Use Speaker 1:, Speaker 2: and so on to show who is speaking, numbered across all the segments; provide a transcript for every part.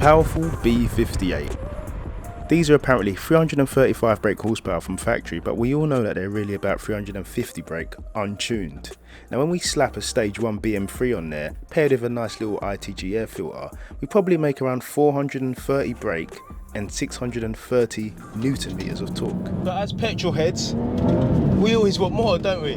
Speaker 1: powerful B58. These are apparently 335 brake horsepower from factory, but we all know that they're really about 350 brake untuned. Now when we slap a stage 1 BM3 on there, paired with a nice little ITG air filter, we probably make around 430 brake and 630 Newton meters of torque.
Speaker 2: But as petrol heads, we always want more, don't we?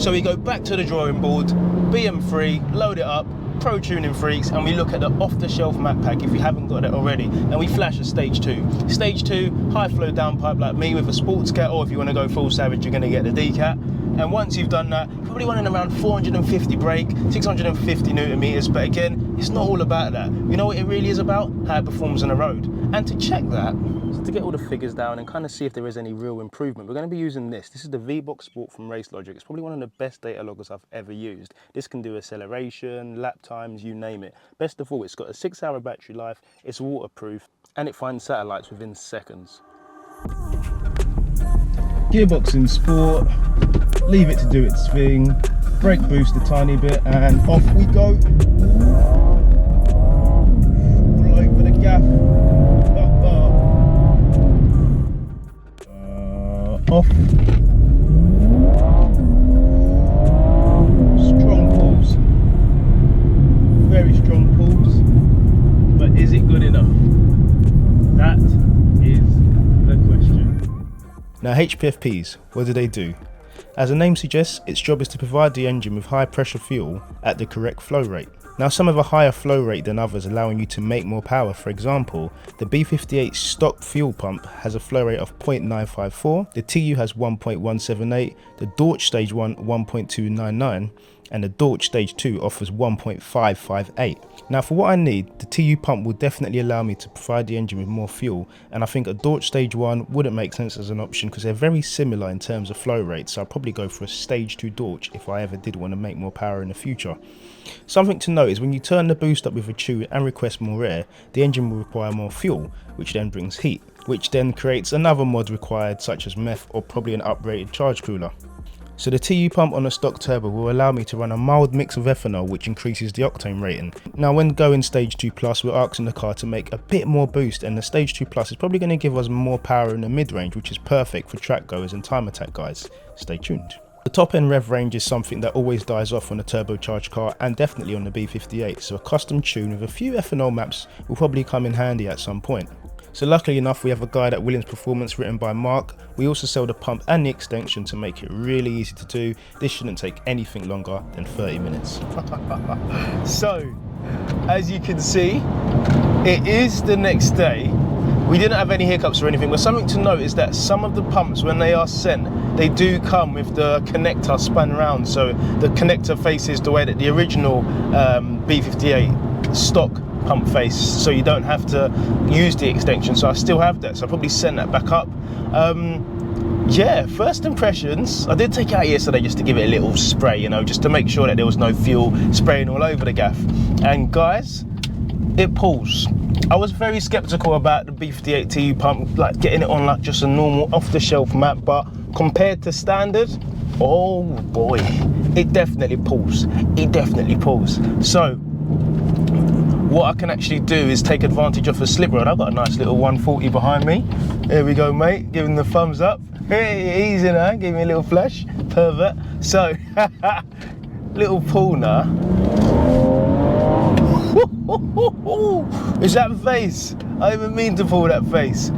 Speaker 2: So we go back to the drawing board, BM3, load it up, pro tuning freaks, and we look at the off-the-shelf map pack if you haven't got it already, and we flash a stage 2. Stage 2, high flow downpipe like me with a sports cat, or if you want to go full savage, you're going to get the D-cat. And once you've done that, you're probably running around 450 brake, 650 Newton meters, but again, it's not all about that. You know what it really is about? How it performs on the road. And to check that, to get all the figures down and kind of see if there is any real improvement, we're going to be using this. This is the VboxSport from Racelogic. It's probably one of the best data loggers I've ever used. This can do acceleration, lap times, you name it. Best of all, it's got a 6-hour battery life, it's waterproof, and it finds satellites within seconds. Gearbox in sport, leave it to do its thing, brake boost a tiny bit, and off we go. All over the gaff. Off. Strong pulls, very strong pulls, but is it good enough? That is the question. Now HPFPs, what do they do? As the name suggests, its job is to provide the engine with high pressure fuel at the correct flow rate. Now some have a higher flow rate than others, allowing you to make more power. For example, the B58 stock fuel pump has a flow rate of 0.954, the TU has 1.178, the Dorch Stage 1 1.299, and the Dorch Stage 2 offers 1.558. Now for what I need, the TU pump will definitely allow me to provide the engine with more fuel, and I think a Dorch Stage 1 wouldn't make sense as an option because they're very similar in terms of flow rate, so I'll probably go for a Stage 2 Dorch if I ever did want to make more power in the future. Something to note is when you turn the boost up with a tune and request more air, the engine will require more fuel, which then brings heat, which then creates another mod required such as meth or probably an uprated charge cooler. So the TU pump on a stock turbo will allow me to run a mild mix of ethanol, which increases the octane rating. Now when going Stage 2 Plus, we're asking the car to make a bit more boost, and the Stage 2 Plus is probably going to give us more power in the mid-range, which is perfect for track goers and time attack guys. Stay tuned. The top end rev range is something that always dies off on a turbocharged car and definitely on the B58, so a custom tune with a few ethanol maps will probably come in handy at some point. So luckily enough, we have a guide at Williams Performance written by Mark. We also sell the pump and the extension to make it really easy to do. This shouldn't take anything longer than 30 minutes. So, as you can see, it is the next day. We didn't have any hiccups or anything, but something to note is that some of the pumps, when they are sent, they do come with the connector spun round. So the connector faces the way that the original B58 stock pump face, so you don't have to use the extension. So I still have that, so I'll probably send that back up. Yeah, first impressions, I did take it out yesterday just to give it a little spray, you know, just to make sure that there was no fuel spraying all over the gaff. And guys, it pulls. I was very skeptical about the B58 TU pump, like getting it on like just a normal off-the-shelf map, but compared to standard, oh boy, it definitely pulls. It definitely pulls. So what I can actually do is take advantage of a slip rod. I've got a nice little 140 behind me. There we go, mate, giving the thumbs up. Hey, easy now, give me a little flash, pervert. So, little pull now. Is that face? I didn't mean to pull that face.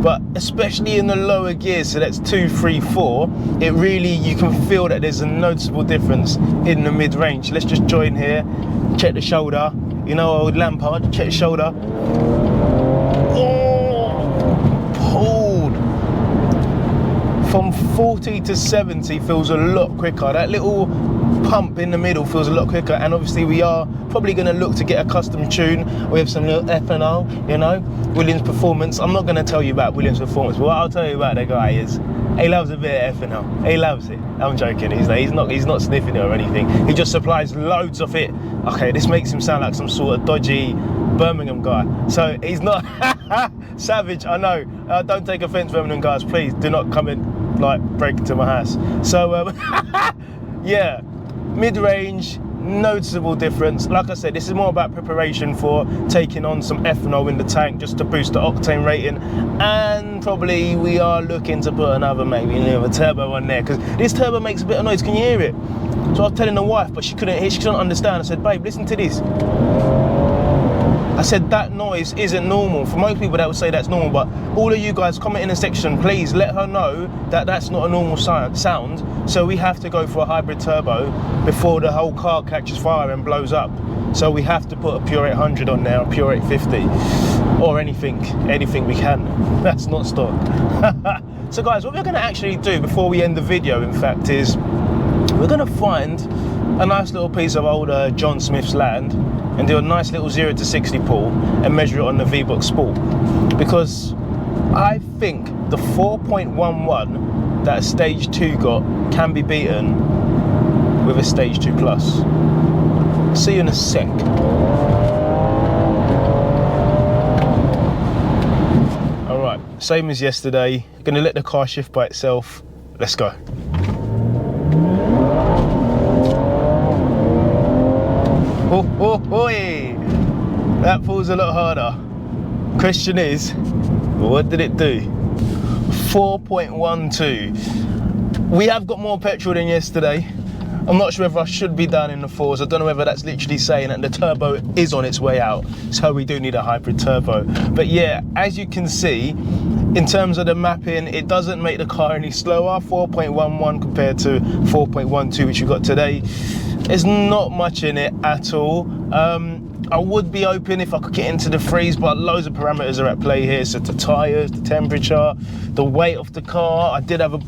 Speaker 2: But especially in the lower gears, so that's 2, 3, 4, it really, you can feel that there's a noticeable difference in the mid-range. Let's just join here, check the shoulder. You know, old Lampard, check the shoulder. Oh, pulled. From 40 to 70 feels a lot quicker. That little pump in the middle feels a lot quicker, and obviously we are probably going to look to get a custom tune with some little ethanol, you know, Williams Performance. I'm not going to tell you about Williams Performance, but what I'll tell you about the guy is he loves a bit of ethanol. He loves it. I'm joking. He's not sniffing it or anything. He just supplies loads of it. Okay, this makes him sound like some sort of dodgy Birmingham guy. So he's not savage. I know. Don't take offence, Birmingham guys. Please do not come and like break into my house. So yeah, mid-range. noticeable difference. Like I said, this is more about preparation for taking on some ethanol in the tank just to boost the octane rating, and probably we are looking to put another, maybe a turbo on there, because this turbo makes a bit of noise. Can you hear it? So I was telling the wife, but she couldn't hear, she couldn't understand. I said, babe, listen to this. I said, that noise isn't normal. For most people, they would say that's normal, but all of you guys, comment in the section, please let her know that that's not a normal sound. So we have to go for a hybrid turbo before the whole car catches fire and blows up. So we have to put a pure 800 on there, a pure 850, or anything we can. That's not stock. So guys, what we're gonna actually do before we end the video, in fact, is we're gonna find a nice little piece of old John Smith's land and do a nice little 0 to 60 pull and measure it on the VboxSport, because I think the 4.11 that a stage 2 got can be beaten with a stage 2 plus. See you in a sec. Alright, same as yesterday, gonna let the car shift by itself. Let's go. That pulls a lot harder. Question is, what did it do? 4.12. We have got more petrol than yesterday. I'm not sure whether I should be down in the 4s. I don't know whether that's literally saying that the turbo is on its way out, so we do need a hybrid turbo. But yeah, as you can see, in terms of the mapping, it doesn't make the car any slower. 4.11 compared to 4.12, which we got today. There's not much in it at all. I would be open if I could get into the 3s, but loads of parameters are at play here. So the tyres, the temperature, the weight of the car. I did have a,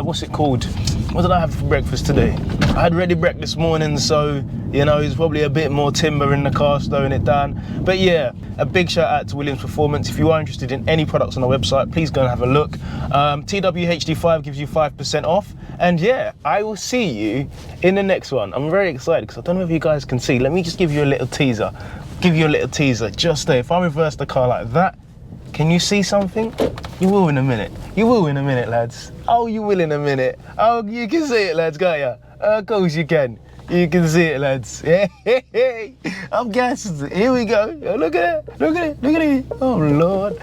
Speaker 2: what's it called? What did I have for breakfast today? I had ready break this morning, so, you know, there's probably a bit more timber in the car slowing it down. But yeah, a big shout out to Williams Performance. If you are interested in any products on our website, please go and have a look. TWHD5 gives you 5% off. And yeah, I will see you in the next one. I'm very excited because I don't know if you guys can see. Let me just give you a little teaser. Just there. If I reverse the car like that, can you see something? You will in a minute. You will in a minute, lads. Oh, you will in a minute. Oh, you can see it, lads, can't you? Of course you can. You can see it, lads. I'm gassed. Here we go. Look at it. Look at it. Look at it. Oh, Lord.